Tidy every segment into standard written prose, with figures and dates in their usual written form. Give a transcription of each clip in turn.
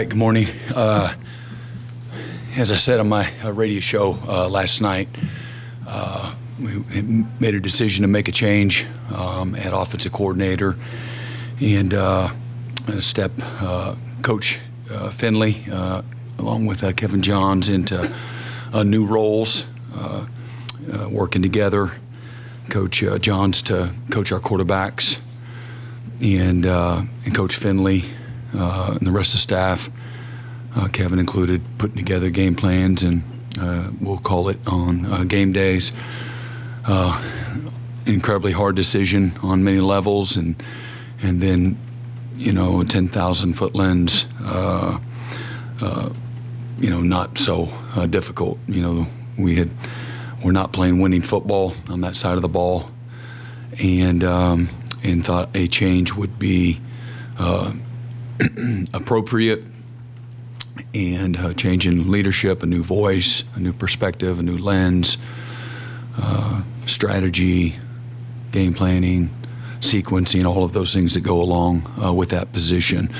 Good morning. As I said on my radio show last night, we made a decision to make a change at offensive coordinator and step Coach Finley along with Kevin Johns into new roles, working together. Coach Johns to coach our quarterbacks, and Coach Finley and the rest of the staff, Kevin included, putting together game plans, and we'll call it on game days. Incredibly hard decision on many levels, and then a 10,000-foot lens, not so difficult. We're not playing winning football on that side of the ball, and thought a change would be appropriate, and change in leadership, a new voice, a new perspective, a new lens, strategy, game planning, sequencing, all of those things that go along with that position.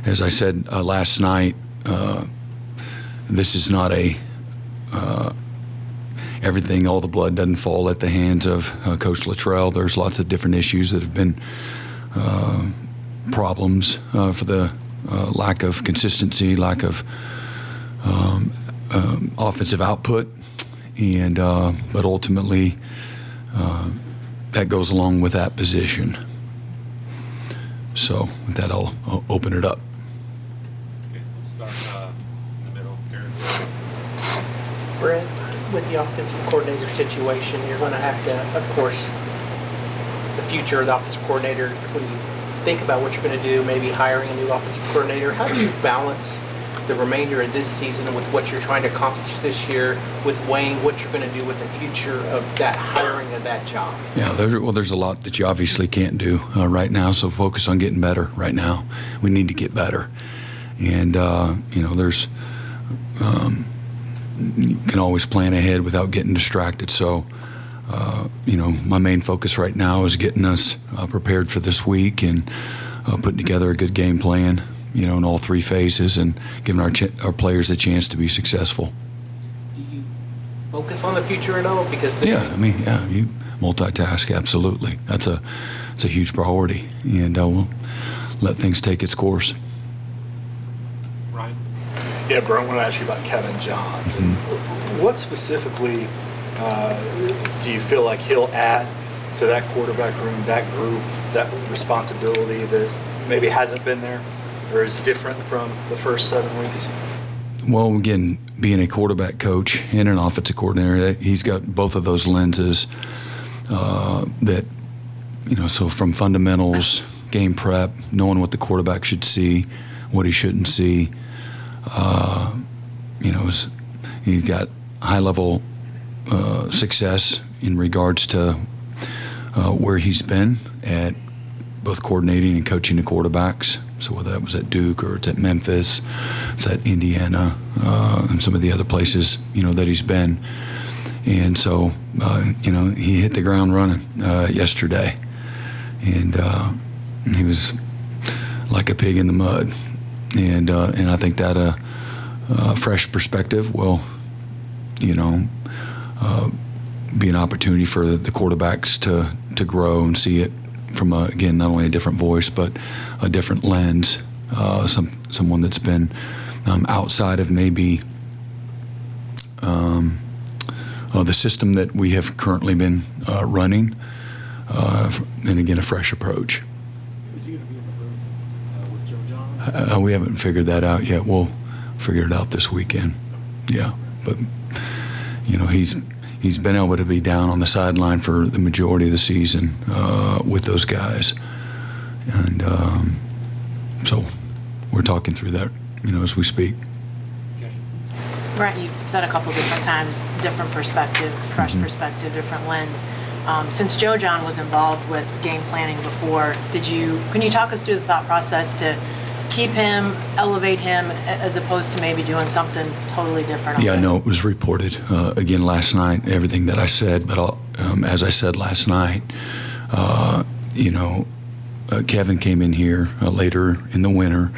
As I said last night, this is not everything, all the blood doesn't fall at the hands of Coach Luttrell. There's lots of different issues that have been problems for the lack of consistency, lack of offensive output, and but ultimately that goes along with that position. So with that, I'll open it up. Okay, let's start in the middle. Aaron. Brent, with the offensive coordinator situation, you're going to have to, of course, the future of the offensive coordinator, when you think about what you're going to do, maybe hiring a new offensive coordinator, how do you balance the remainder of this season with what you're trying to accomplish this year, with weighing what you're going to do with the future of that hiring of that job? Yeah, there's a lot that you obviously can't do right now, so focus on getting better right now. We need to get better. And, there's you can always plan ahead without getting distracted. So, my main focus right now is getting us prepared for this week and putting together a good game plan, in all three phases, and giving our players a chance to be successful. Do you focus on the future at all? Because you multitask, absolutely. It's a huge priority, and we'll let things take its course. Ryan? Yeah, Brent, I want to ask you about Kevin Johns. And what specifically do you feel like he'll add to that quarterback room, that group, that responsibility that maybe hasn't been there or is different from the first 7 weeks? Well, again, being a quarterback coach and an offensive coordinator, he's got both of those lenses so from fundamentals, game prep, knowing what the quarterback should see, what he shouldn't see. He's got high-level success in regards to where he's been at both coordinating and coaching the quarterbacks. So whether that was at Duke or it's at Memphis, it's at Indiana, and some of the other places, that he's been. And so, he hit the ground running yesterday. And he was like a pig in the mud. And I think that a fresh perspective will, be an opportunity for the quarterbacks to grow and see it from again, not only a different voice but a different lens. Someone that's been outside of maybe the system that we have currently been running, and again, a fresh approach. Is he going to be in the room with Joe John? We haven't figured that out yet. We'll figure it out this weekend. Yeah, but he's been able to be down on the sideline for the majority of the season with those guys, and so we're talking through that, as we speak. Okay. Brent, you said a couple different times, different perspective, fresh perspective, different lens. Since Joe John was involved with game planning before, can you talk us through the thought process to keep him, elevate him, as opposed to maybe doing something totally different? Yeah, I know it was reported again last night, everything that I said, but as I said last night, Kevin came in here later in the winter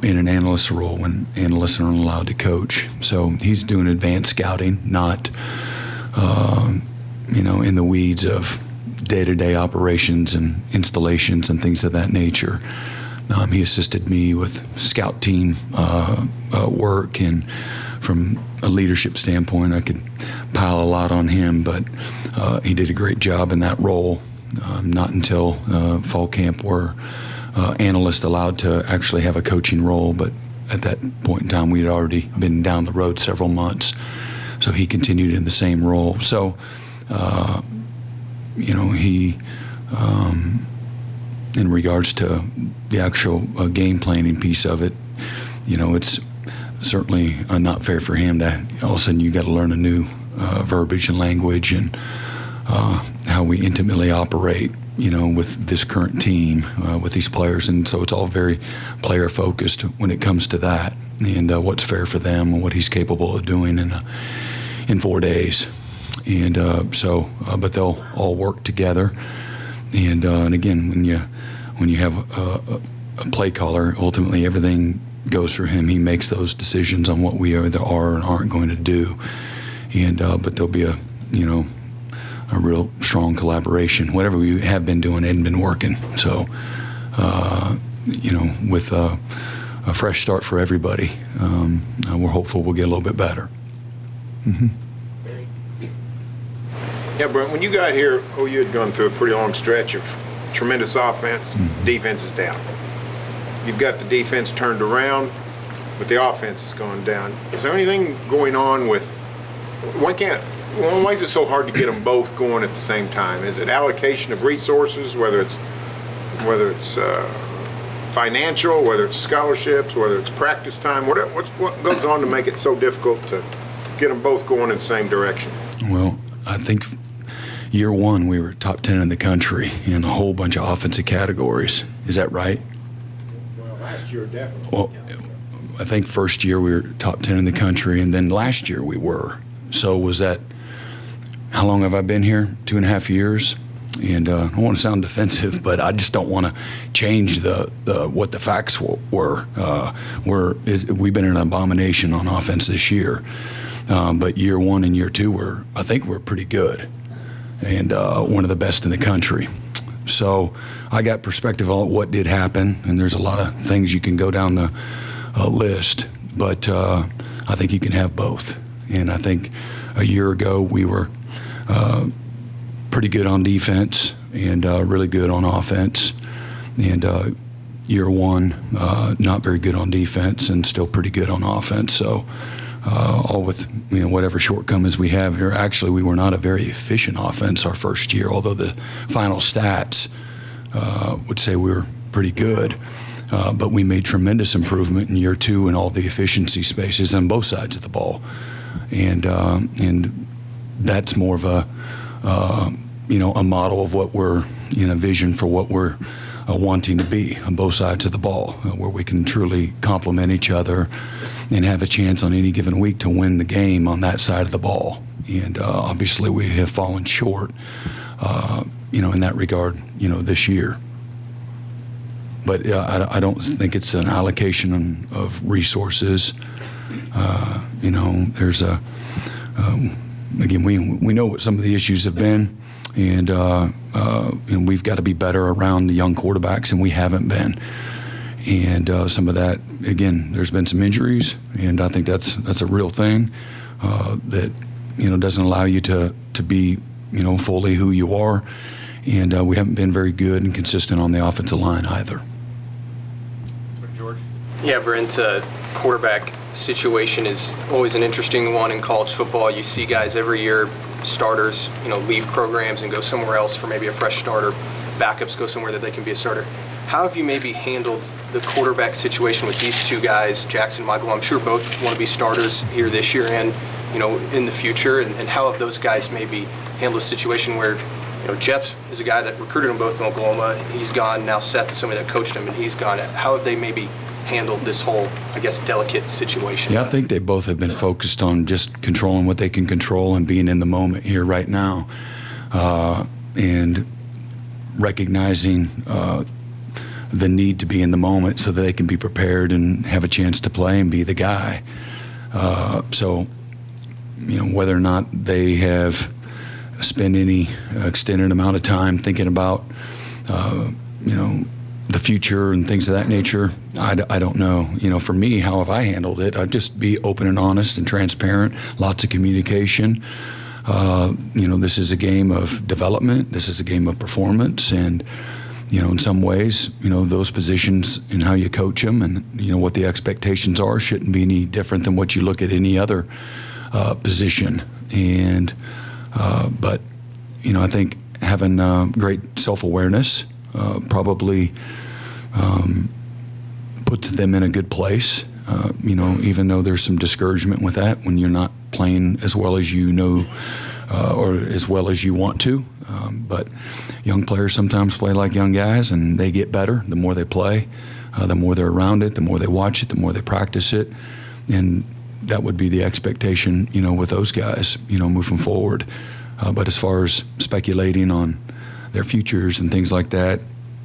in an analyst role when analysts aren't allowed to coach. So he's doing advanced scouting, not in the weeds of day-to-day operations and installations and things of that nature. He assisted me with scout team work, and from a leadership standpoint, I could pile a lot on him, but he did a great job in that role. Not until fall camp were analysts allowed to actually have a coaching role, but at that point in time, we had already been down the road several months, so he continued in the same role. So, he, in regards to the actual game planning piece of it, it's certainly not fair for him to all of a sudden you got to learn a new verbiage and language and how we intimately operate, with this current team, with these players. And so it's all very player focused when it comes to that, and what's fair for them and what he's capable of doing in 4 days. And but they'll all work together. And again, when you have a play caller, ultimately everything goes through him. He makes those decisions on what we either are and aren't going to do. And but there'll be a real strong collaboration. Whatever we have been doing hadn't been working. So with a fresh start for everybody, we're hopeful we'll get a little bit better. Mm-hmm. Yeah, Brent, when you got here, you had gone through a pretty long stretch of tremendous offense. Mm-hmm. Defense is down. You've got the defense turned around, but the offense has gone down. Is there anything going on with, why is it so hard to get them both going at the same time? Is it allocation of resources, whether it's financial, whether it's scholarships, whether it's practice time? What goes on to make it so difficult to get them both going in the same direction? Well, I think year one we were top 10 in the country in a whole bunch of offensive categories. Is that right? Well, last year definitely. Well, I think first year we were top 10 in the country, and then last year we were. So was that, how long have I been here? 2.5 years. And I don't want to sound defensive, but I just don't want to change the what the facts were. We've been an abomination on offense this year. But year one and year two I think we're pretty good, and one of the best in the country. So I got perspective on what did happen, and there's a lot of things you can go down the list, but I think you can have both. And I think a year ago we were pretty good on defense and really good on offense, and year one not very good on defense and still pretty good on offense. So all with whatever shortcomings we have here. Actually, we were not a very efficient offense our first year, although the final stats would say we were pretty good. But we made tremendous improvement in year two in all the efficiency spaces on both sides of the ball, and that's more of a model of what we're a vision for what we're wanting to be on both sides of the ball, where we can truly complement each other and have a chance on any given week to win the game on that side of the ball. And obviously we have fallen short, in that regard, this year. But I don't think it's an allocation of resources. There's again, we know what some of the issues have been, and we've got to be better around the young quarterbacks, and we haven't been. And some of that, again, there's been some injuries, and I think that's a real thing that doesn't allow you to be fully who you are. And we haven't been very good and consistent on the offensive line either. George? Yeah, Brent, quarterback situation is always an interesting one in college football. You see guys every year, starters, leave programs and go somewhere else for maybe a fresh starter. Backups go somewhere that they can be a starter. How have you maybe handled the quarterback situation with these two guys, Jackson, Michael? I'm sure both want to be starters here this year and in the future. And how have those guys maybe handled a situation where Jeff is a guy that recruited them both in Oklahoma. He's gone. Now Seth is somebody that coached him, and he's gone. How have they maybe handled this whole, delicate situation? Yeah, I think they both have been focused on just controlling what they can control and being in the moment here right now, and recognizing the need to be in the moment so that they can be prepared and have a chance to play and be the guy. So, whether or not they have spent any extended amount of time thinking about, the future and things of that nature, I don't know. For me, how have I handled it? I'd just be open and honest and transparent, lots of communication. This is a game of development. This is a game of performance. And, in some ways, those positions and how you coach them and, what the expectations are shouldn't be any different than what you look at any other position. And, but, I think having great self-awareness probably puts them in a good place. Even though there's some discouragement with that when you're not playing as well as or as well as you want to. But young players sometimes play like young guys, and they get better the more they play, the more they're around it, the more they watch it, the more they practice it. And that would be the expectation, with those guys, moving forward. But as far as speculating on their futures and things like that,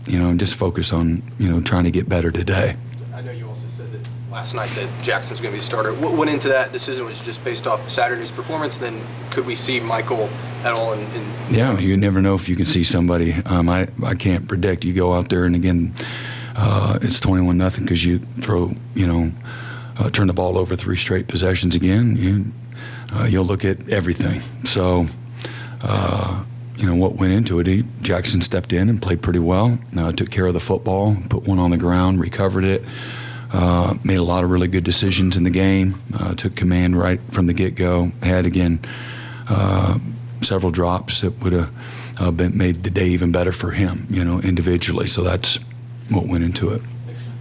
just focus on, trying to get better today. I know you also said that last night that Jackson's going to be the starter. What went into that decision was just based off of Saturday's performance. Then could we see Michael at all? Yeah, you never know if you can see somebody. I can't predict. You go out there and again, it's 21-0 because you throw, turn the ball over 3 straight possessions again. You'll look at everything. So. What went into it, Jackson stepped in and played pretty well, took care of the football, put one on the ground, recovered it, made a lot of really good decisions in the game, took command right from the get-go, had, again, several drops that would have made the day even better for him, individually. So that's what went into it.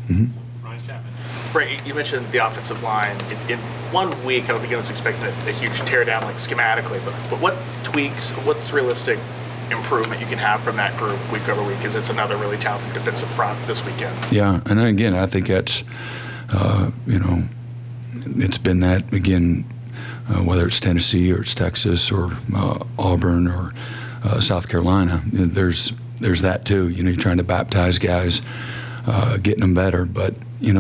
Ryan Chapman. Brent, you mentioned the offensive line. In 1 week, I don't think anyone's expecting a huge teardown, like schematically, but what tweaks, what's realistic improvement you can have from that group week over week, because it's another really talented defensive front this weekend? Yeah, and again, I think that's, it's been that, again, whether it's Tennessee or it's Texas or Auburn or South Carolina, there's that too. You're trying to baptize guys, getting them better, but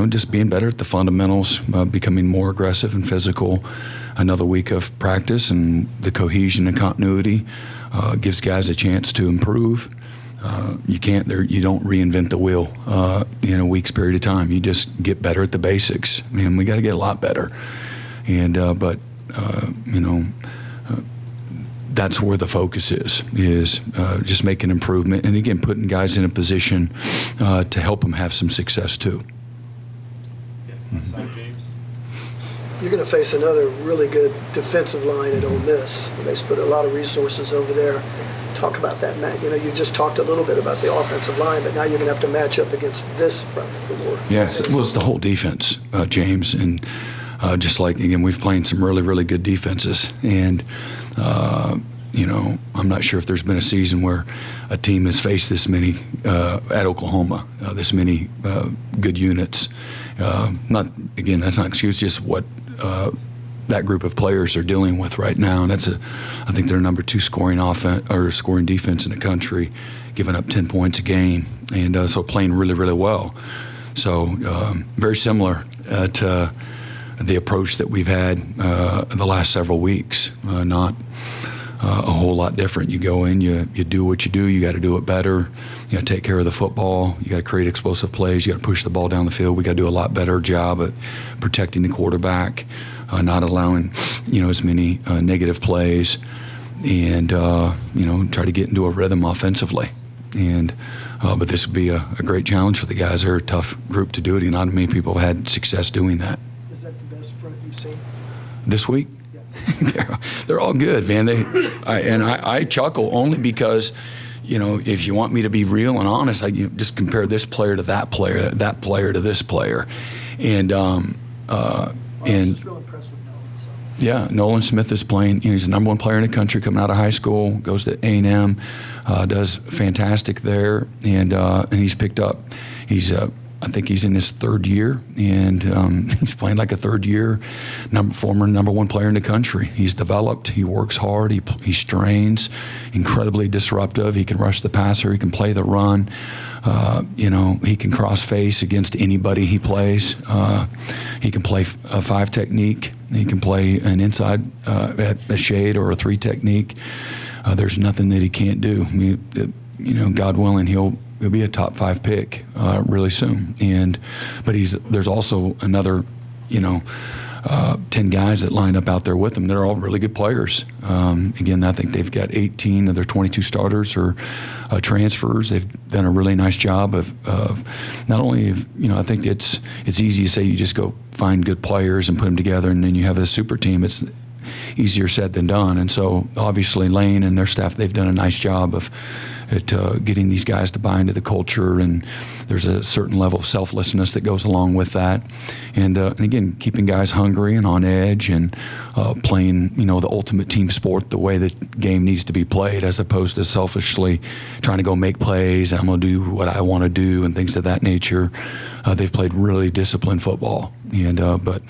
just being better at the fundamentals, becoming more aggressive and physical. Another week of practice and the cohesion and continuity gives guys a chance to improve. You don't reinvent the wheel in a week's period of time. You just get better at the basics. Man, we got to get a lot better. And that's where the focus is just making improvement and again putting guys in a position to help them have some success too. James. You're going to face another really good defensive line at Ole Miss. They put a lot of resources over there. Talk about that, Matt. You just talked a little bit about the offensive line, but now you're going to have to match up against this front four. Yes, well, it's the whole defense, James, and just like again, we've played some really, really good defenses, and I'm not sure if there's been a season where a team has faced this many at Oklahoma, this many good units. Not again, that's not an excuse, just what that group of players are dealing with right now, and I think they're number 2 scoring offense or scoring defense in the country, giving up 10 points a game, and so playing really, really well. So very similar to the approach that we've had the last several weeks. Not a whole lot different. You go in, you do what you do. You got to do it better. You got to take care of the football. You got to create explosive plays. You got to push the ball down the field. We got to do a lot better job at protecting the quarterback, not allowing as many negative plays, and try to get into a rhythm offensively. And but this would be a great challenge for the guys. They're a tough group to do it, and not many people have had success doing that. Is that the best front you've seen? This week? They're all good, man. I chuckle only because, if you want me to be real and honest, I just compare this player to that player to this player, and I was real impressed with Nolan. So. Yeah, Nolan Smith is playing. He's the number 1 player in the country coming out of high school. Goes to A&M, does fantastic there, and he's picked up. I think he's in his 3rd year, and he's playing like a 3rd year former number 1 player in the country. He's developed. He works hard. He strains, incredibly disruptive. He can rush the passer. He can play the run. He can cross face against anybody he plays. He can play a 5 technique. He can play an inside a shade or a 3 technique. There's nothing that he can't do. God willing, he'll be a top 5 pick really soon. But there's also another 10 guys that line up out there with him. They're all really good players. Again, I think they've got 18 of their 22 starters or transfers. They've done a really nice job of not only, I think it's easy to say you just go find good players and put them together and then you have a super team. It's easier said than done. And so obviously Lane and their staff, they've done a nice job at getting these guys to buy into the culture, and there's a certain level of selflessness that goes along with that. And again, keeping guys hungry and on edge and playing, the ultimate team sport the way the game needs to be played, as opposed to selfishly trying to go make plays. I'm going to do what I want to do and things of that nature. They've played really disciplined football. And but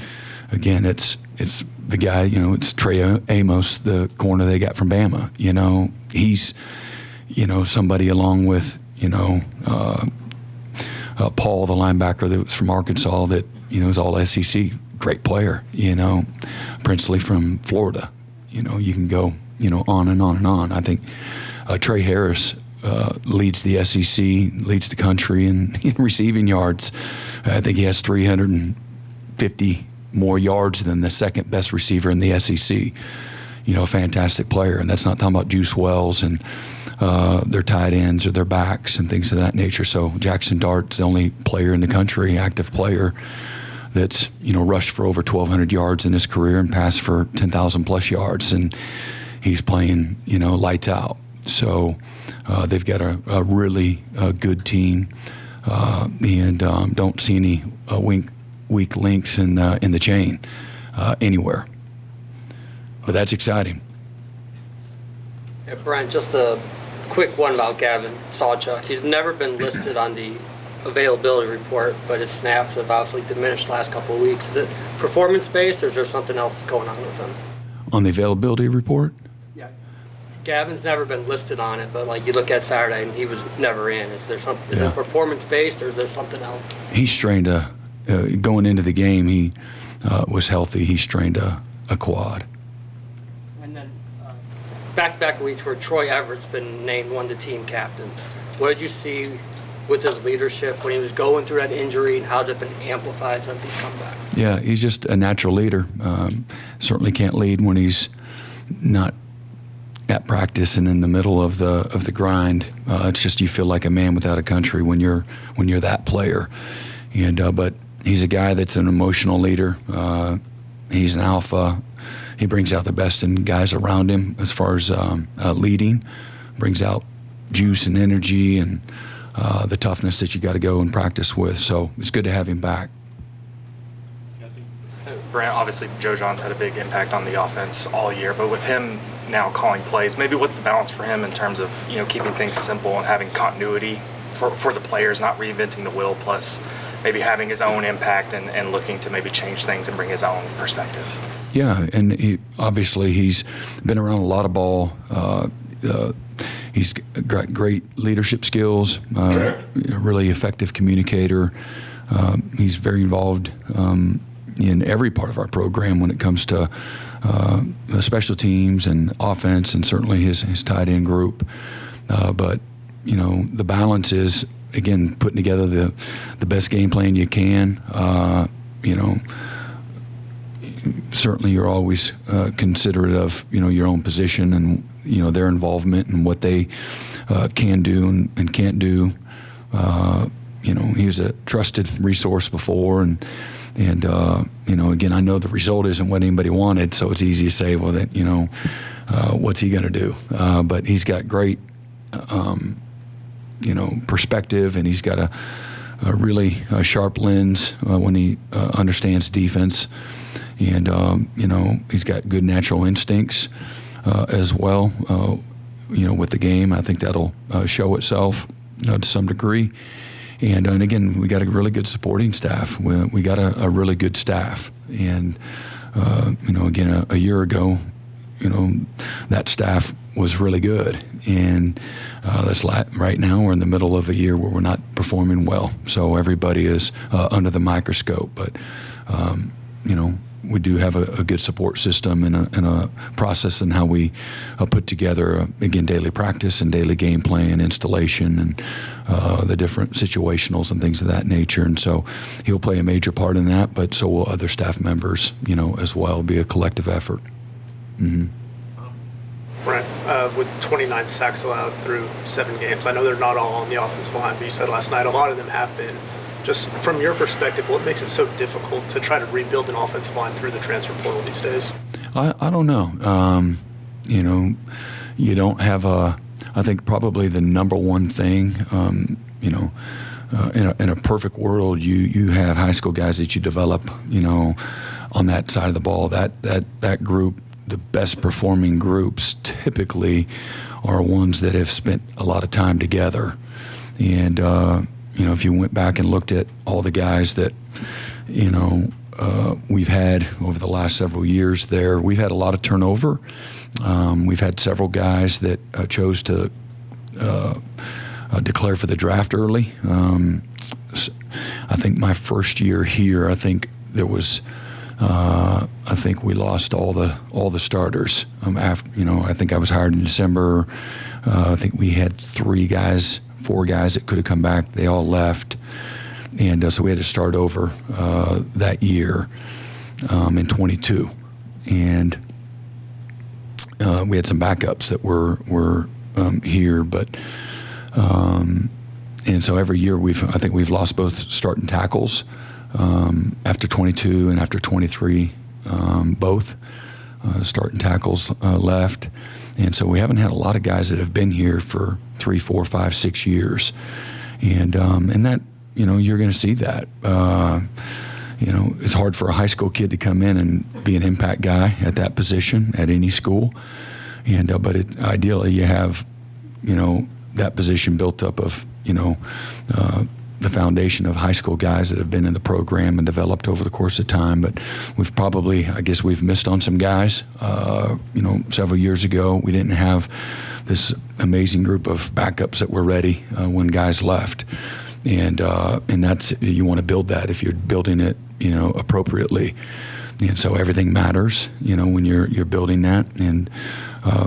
again, it's the guy, it's Trey Amos, the corner they got from Bama. He's somebody along with, Paul, the linebacker that was from Arkansas that, is all SEC, great player, Princely from Florida. You can go, on and on and on. I think Trey Harris leads the SEC, leads the country in receiving yards. I think he has 350 more yards than the second best receiver in the SEC. A fantastic player. And that's not talking about Juice Wells and their tight ends or their backs and things of that nature. So Jackson Dart's the only player in the country, active player, that's, rushed for over 1,200 yards in his career and passed for 10,000 plus yards. And he's playing, lights out. So they've got a really good team and don't see any weak links in the chain anywhere. But that's exciting. Yeah, Brent, just a quick one about Gavin Sawchuk. He's never been listed on the availability report, but his snaps have obviously diminished the last couple of weeks. Is it performance-based, or is there something else going on with him? On the availability report? Yeah. Gavin's never been listed on it, but you look at Saturday and he was never in. Is there something? Is it performance-based, or is there something else? He strained going into the game, he was healthy. He strained a quad. And then back-to-back weeks where Troy Everett's been named one of the team captains. What did you see with his leadership when he was going through that injury, and how's it been amplified since he's come back? Yeah, he's just a natural leader. Certainly can't lead when he's not at practice and in the middle of the grind. It's just you feel like a man without a country when you're that player. And but he's a guy that's an emotional leader. He's an alpha. He brings out the best in guys around him as far as leading. Brings out juice and energy and the toughness that you got to go and practice with. So it's good to have him back. Brent, obviously Joe John's had a big impact on the offense all year, but with him now calling plays, maybe what's the balance for him in terms of keeping things simple and having continuity for the players, not reinventing the wheel, plus maybe having his own impact and looking to maybe change things and bring his own perspective? Yeah, and he's been around a lot of ball. He's got great leadership skills, a really effective communicator. He's very involved in every part of our program when it comes to special teams and offense, and certainly his tight end group. But the balance is, again, putting together the best game plan you can. Certainly you're always considerate of your own position and their involvement and what they can do and can't do. He was a trusted resource before, and again, I know the result isn't what anybody wanted, so it's easy to say, well, that what's he going to do? But he's got great perspective, and he's got a really sharp lens when he understands defense. And, he's got good natural instincts as well, with the game. I think that'll show itself to some degree. And again, we got a really good supporting staff. We got a really good staff. And, again, a year ago, that staff was really good. And right now we're in the middle of a year where we're not performing well. So everybody is under the microscope. But, we do have a good support system and a process in how we put together, again, daily practice and daily game plan, installation, and the different situationals and things of that nature. And so he'll play a major part in that, but so will other staff members, as well. It'll be a collective effort. Mm-hmm. Brent, with 29 sacks allowed through 7 games, I know they're not all on the offensive line, but you said last night a lot of them have been. Just from your perspective, what makes it so difficult to try to rebuild an offensive line through the transfer portal these days? I don't know. You don't have I think probably the number one thing, in a perfect world, you have high school guys that you develop, on that side of the ball. That group, the best performing groups typically are ones that have spent a lot of time together. And, if you went back and looked at all the guys that, we've had over the last several years there, we've had a lot of turnover. We've had several guys that chose to declare for the draft early. I think my first year here, I think there was, I think we lost all the starters. After, I think I was hired in December. I think we had 4 guys that could have come back. They all left. And so we had to start over that year in 22. And we had some backups that were here. But and so every year I think we've lost both starting tackles after 22 and after 23, both starting tackles left. And so we haven't had a lot of guys that have been here for 3, 4, 5, 6 years. And that, you're going to see that. It's hard for a high school kid to come in and be an impact guy at that position at any school. And but ideally you have, that position built up of, the foundation of high school guys that have been in the program and developed over the course of time. But we've missed on some guys. Several years ago, we didn't have this amazing group of backups that were ready when guys left. And that's, you want to build that if you're building it, appropriately. And so everything matters, when you're building that. And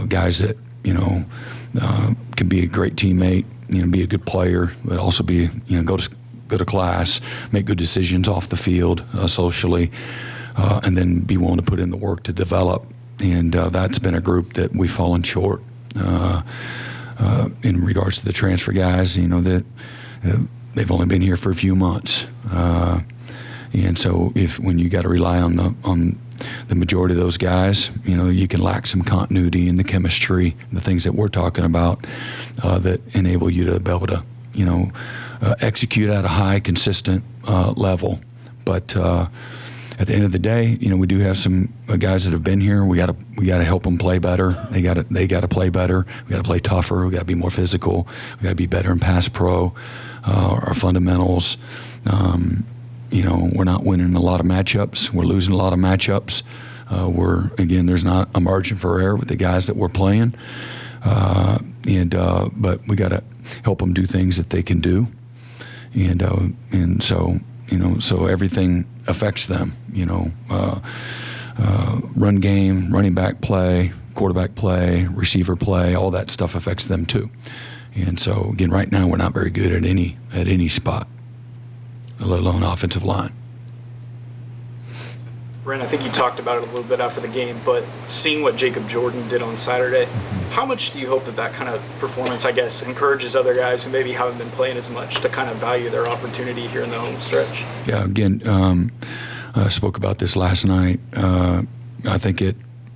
guys that, can be a great teammate, be a good player, but also be, go to class, make good decisions off the field, socially, and then be willing to put in the work to develop. And that's been a group that we've fallen short in regards to the transfer guys. That they've only been here for a few months, and so when you got to rely on the majority of those guys, you can lack some continuity in the chemistry, the things that we're talking about that enable you to be able to, execute at a high, consistent level. But at the end of the day, we do have some guys that have been here. We got to help them play better. They got to play better. We got to play tougher. We got to be more physical. We got to be better in pass pro. Our fundamentals. We're not winning a lot of matchups. We're losing a lot of matchups. There's not a margin for error with the guys that we're playing. But we got to help them do things that they can do. And so everything affects them, run game, running back play, quarterback play, receiver play, all that stuff affects them too. And so again, right now we're not very good at any spot, let alone offensive line. Brent, I think you talked about it a little bit after the game, but seeing what Jacob Jordan did on Saturday, how much do you hope that kind of performance, encourages other guys who maybe haven't been playing as much to kind of value their opportunity here in the home stretch? Yeah, again, I spoke about this last night. I think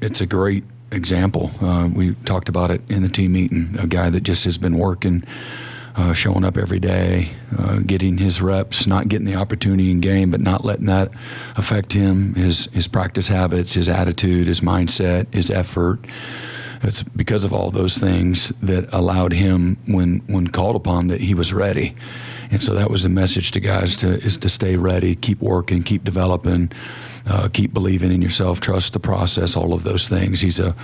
it's a great example. We talked about it in the team meeting, a guy that just has been working, showing up every day, getting his reps, not getting the opportunity in game, but not letting that affect him, his practice habits, his attitude, his mindset, his effort. It's because of all those things that allowed him, when called upon, that he was ready. And so that was the message to guys is to stay ready, keep working, keep developing, keep believing in yourself, trust the process, all of those things. He's a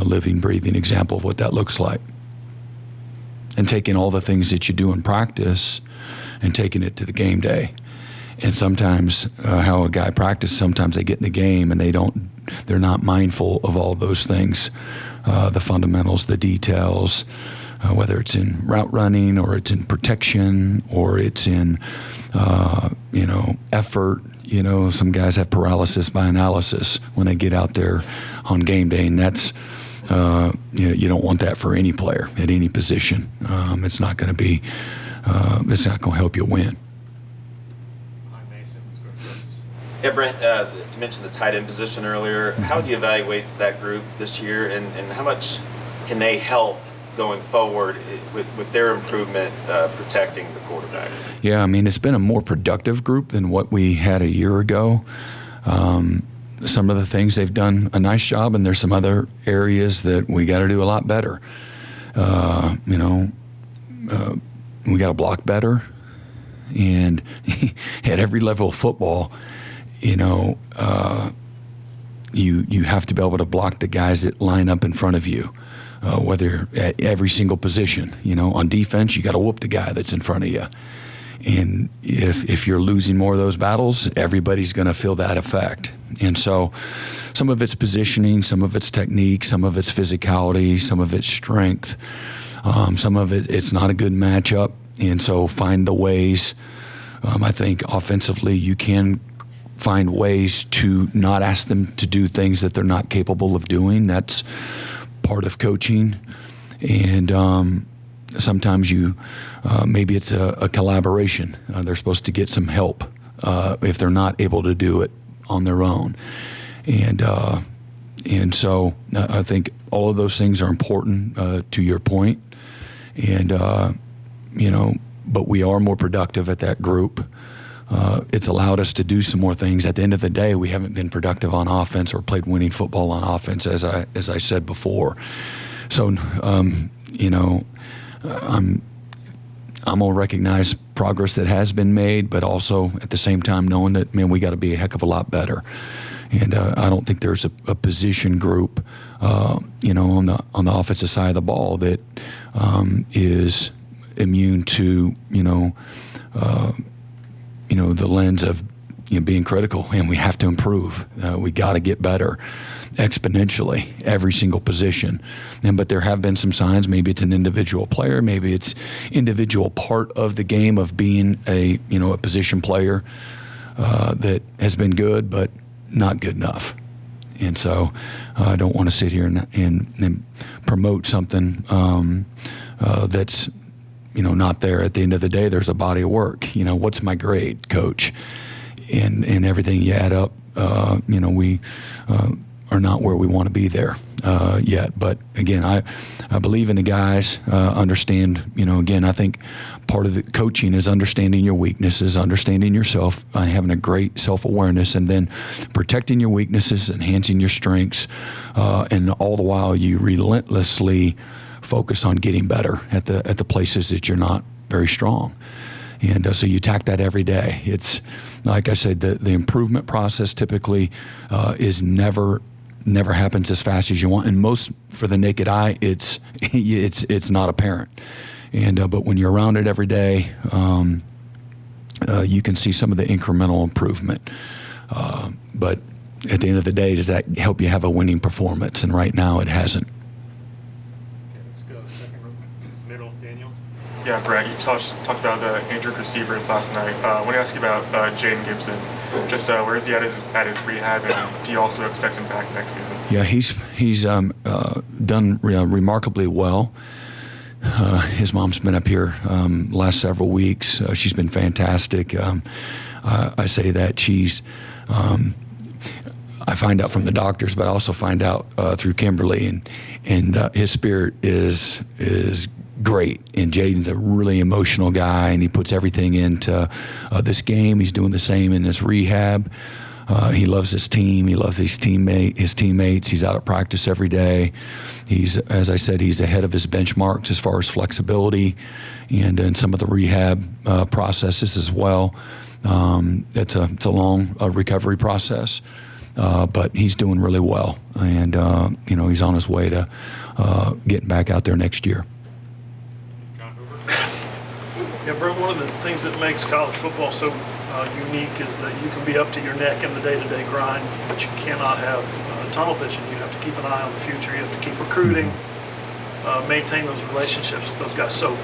living, breathing example of what that looks like. And taking all the things that you do in practice and taking it to the game day. And sometimes how a guy practices, sometimes they get in the game and they're not mindful of all those things, the fundamentals, the details, whether it's in route running or it's in protection or it's in, effort. Some guys have paralysis by analysis when they get out there on game day, and that's, you don't want that for any player at any position. It's not going to help you win. Yeah, Brent, you mentioned the tight end position earlier. How do you evaluate that group this year, and how much can they help going forward with their improvement protecting the quarterback? Yeah, I mean, it's been a more productive group than what we had a year ago. Some of the things they've done a nice job, and there's some other areas that we got to do a lot better. We got to block better, and at every level of football, you have to be able to block the guys that line up in front of you, whether at every single position. On defense, you got to whoop the guy that's in front of you. And if you're losing more of those battles, everybody's going to feel that effect. And so some of it's positioning, some of it's technique, some of it's physicality, some of it's strength. Some of it's not a good matchup. And so find the ways. I think offensively you can find ways to not ask them to do things that they're not capable of doing. That's part of coaching. And sometimes maybe it's a collaboration. They're supposed to get some help if they're not able to do it on their own. And so I think all of those things are important to your point. And, but we are more productive at that group. It's allowed us to do some more things. At the end of the day, we haven't been productive on offense or played winning football on offense, as I said before. So, I'm gonna recognize progress that has been made, but also at the same time knowing that, man, we got to be a heck of a lot better. And I don't think there's a position group, on the offensive side of the ball that is immune to, the lens of being critical, and we have to improve. We got to get better exponentially every single position. But there have been some signs. Maybe it's an individual player. Maybe it's individual part of the game of being a position player that has been good, but not good enough. And so I don't want to sit here and promote something that's not there. At the end of the day, there's a body of work. What's my grade, coach? And everything you add up, we are not where we want to be there yet. But again, I believe in the guys, understand, again, I think part of the coaching is understanding your weaknesses, understanding yourself, having a great self-awareness, and then protecting your weaknesses, enhancing your strengths, and all the while you relentlessly focus on getting better at the places that you're not very strong. And so you attack that every day. It's like I said, the improvement process typically is never happens as fast as you want, and most for the naked eye, it's not apparent. And but when you're around it every day, you can see some of the incremental improvement. But at the end of the day, does that help you have a winning performance? And right now, it hasn't. Yeah, Brent, you talked about the injured receivers last night. I want to ask you about Jaden Gibson. Just where is he at his rehab, and do you also expect him back next season? Yeah, he's done remarkably well. His mom's been up here last several weeks. She's been fantastic. I say that she's. I find out from the doctors, but I also find out through Kimberly, and his spirit is great. And Jaden's a really emotional guy, and he puts everything into this game. He's doing the same in his rehab. He loves his team. He loves his teammates. He's out at practice every day. He's, as I said, he's ahead of his benchmarks as far as flexibility and some of the rehab processes as well. It's a long recovery process. but he's doing really well, and he's on his way to getting back out there next year. Yeah, Brent, one of the things that makes college football so unique is that you can be up to your neck in the day-to-day grind, but you cannot have tunnel vision. You have to keep an eye on the future. You have to keep recruiting, maintain those relationships with those guys. So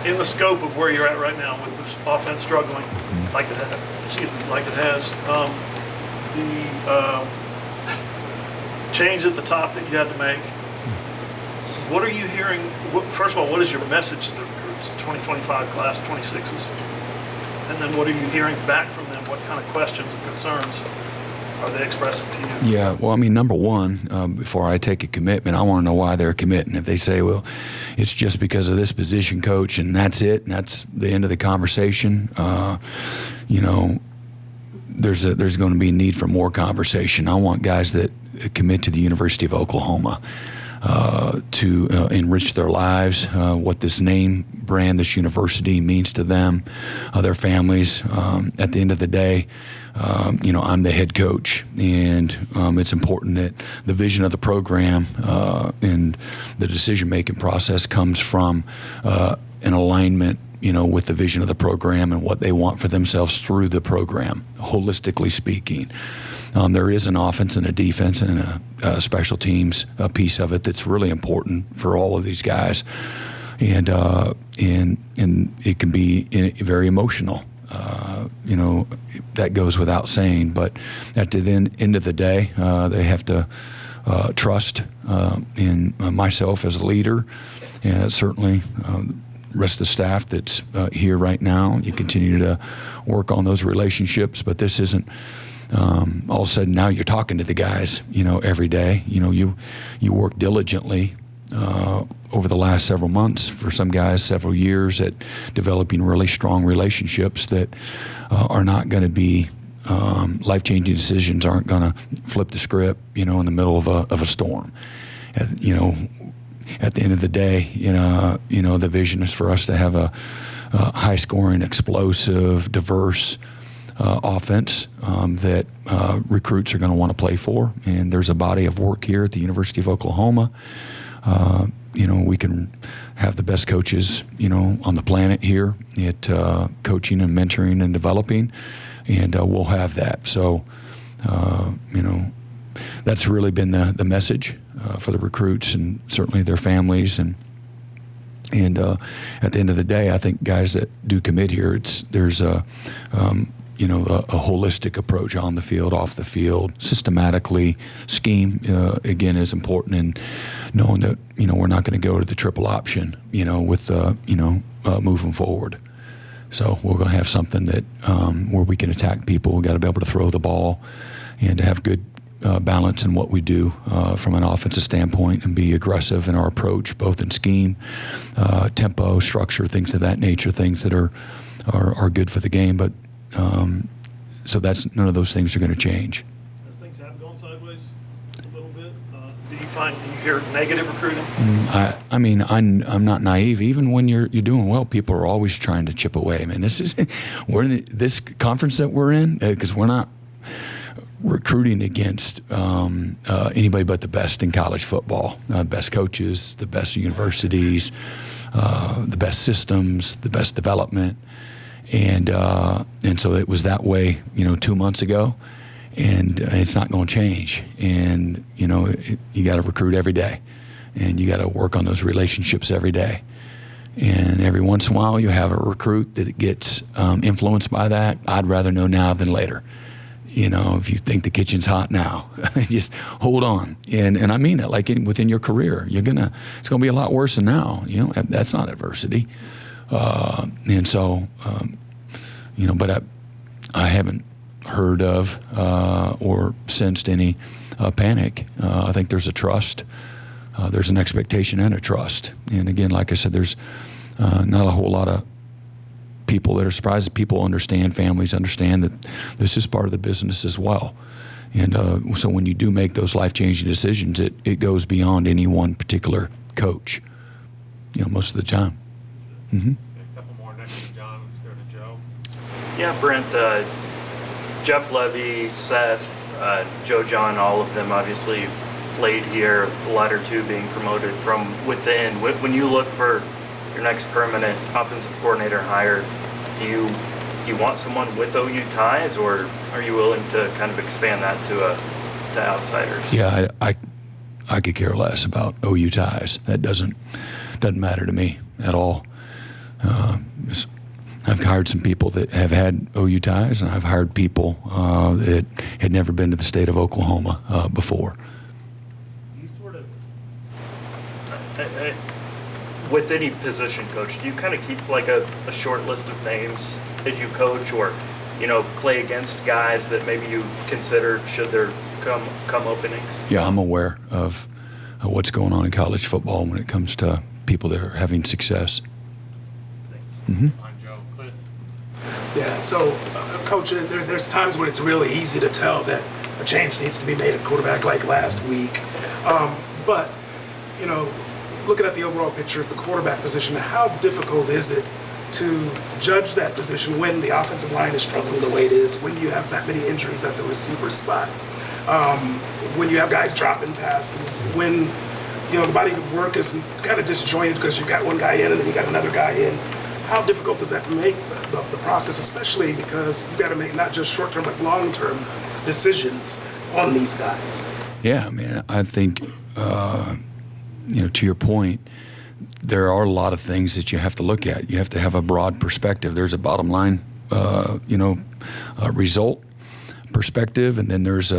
in the scope of where you're at right now with this offense struggling, like it has, the change at the top that you had to make, what are you hearing? First of all, what is your message to the recruits, 2025 class, 26s? And then what are you hearing back from them? What kind of questions and concerns are they expressing to you? Yeah, well, I mean, number one, before I take a commitment, I want to know why they're committing. If they say, well, it's just because of this position coach and that's it, and that's the end of the conversation, there's going to be a need for more conversation. I want guys that commit to the University of Oklahoma to enrich their lives, what this name brand, this university means to them, their families. At the end of the day, I'm the head coach, and it's important that the vision of the program and the decision-making process comes from an alignment with the vision of the program and what they want for themselves through the program, holistically speaking. There is an offense and a defense and a special teams piece of it that's really important for all of these guys, and it can be very emotional. That goes without saying. But at the end of the day, they have to trust in myself as a leader, and certainly rest of the staff that's here right now. You continue to work on those relationships, but this isn't all of a sudden now you're talking to the guys, every day. You work diligently over the last several months, for some guys several years, at developing really strong relationships that are not going to be life-changing decisions, aren't going to flip the script, in the middle of a storm. At the end of the day, the vision is for us to have a high-scoring, explosive, diverse offense that recruits are going to want to play for. And there's a body of work here at the University of Oklahoma. We can have the best coaches, on the planet here at coaching and mentoring and developing, and we'll have that. So, that's really been the message for the recruits and certainly their families. And at the end of the day, I think guys that do commit here, there's a holistic approach on the field, off the field, systematically. Scheme, again, is important, and knowing that, we're not going to go to the triple option, with, moving forward. So we're going to have something that where we can attack people. We've got to be able to throw the ball and to have good balance in what we do from an offensive standpoint, and be aggressive in our approach, both in scheme, tempo, structure, things of that nature, things that are good for the game. But so that's none of those things are going to change. As things have gone sideways a little bit, do you hear negative recruiting? I'm not naive. Even when you're doing well, people are always trying to chip away. I mean, we're in this conference that we're in, because we're not recruiting against anybody but the best in college football, the best coaches, the best universities, the best systems, the best development. And so it was that way, 2 months ago, and it's not going to change. And, you got to recruit every day, and you got to work on those relationships every day. And every once in a while you have a recruit that gets influenced by that. I'd rather know now than later. If you think the kitchen's hot now, just hold on. And I mean it, like within your career, it's going to be a lot worse than now. That's not adversity. And so, but I haven't heard of or sensed any panic. I think there's a trust. There's an expectation and a trust. And again, like I said, there's not a whole lot of people that are surprised. People understand, families understand that this is part of the business as well. And so when you do make those life-changing decisions, it goes beyond any one particular coach, most of the time. Mm-hmm. A couple more next to John. Let's go to Joe. Yeah, Brent, Jeff Levy, Seth, Joe, John, all of them obviously played here, the latter two being promoted from within. When you look for your next permanent offensive coordinator hire, do you want someone with OU ties, or are you willing to kind of expand that to outsiders? Yeah, I could care less about OU ties. That doesn't matter to me at all. I've hired some people that have had OU ties, and I've hired people that had never been to the state of Oklahoma before. You sort of, with any position coach, do you kind of keep like a short list of names as you coach, or play against guys that maybe you consider should there come openings? Yeah, I'm aware of what's going on in college football when it comes to people that are having success. Mm-hmm. Yeah, so, Coach, there's times when it's really easy to tell that a change needs to be made at quarterback, like last week. But, looking at the overall picture of the quarterback position, how difficult is it to judge that position when the offensive line is struggling the way it is, when you have that many injuries at the receiver spot, when you have guys dropping passes, when, the body of work is kind of disjointed because you've got one guy in and then you got another guy in? How difficult does that make the process, especially because you've got to make not just short-term but long-term decisions on these guys? Yeah, I mean, I think, to your point, there are a lot of things that you have to look at. You have to have a broad perspective. There's a bottom line, result perspective, and then there's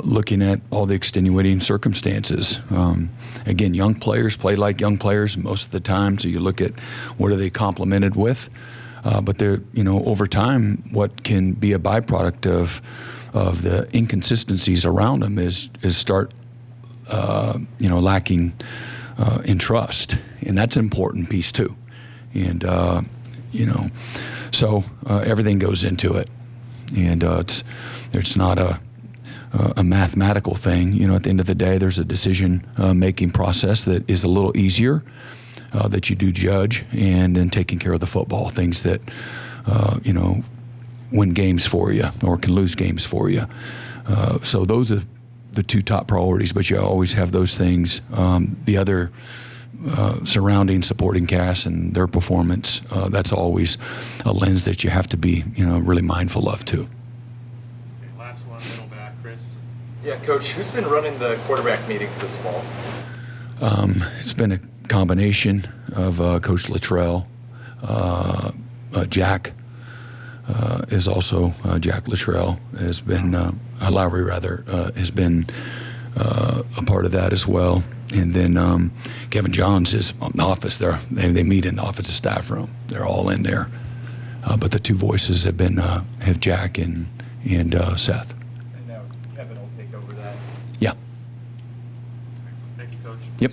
looking at all the extenuating circumstances. Again, young players play like young players most of the time, so you look at what are they complemented with. But they're, over time, what can be a byproduct of the inconsistencies around them is start, lacking in trust, and that's an important piece too. And so everything goes into it, and it's not a mathematical thing. At the end of the day, there's a decision making process that is a little easier, that you do judge, and then taking care of the football things that win games for you or can lose games for you. So those are the two top priorities, but you always have those things. The other surrounding supporting cast and their performance, that's always a lens that you have to be really mindful of too. Last one, middle back, Chris. Yeah, Coach, who's been running the quarterback meetings this fall? It's been a combination of Coach Luttrell, Jack is also Jack Luttrell has been Lowry rather has been a part of that as well, and then Kevin Johns is in the office there. They meet in the offensive staff room. They're all in there, but the two voices have been have Jack and Seth. And now Kevin will take over that. Yeah. Thank you, Coach. Yep.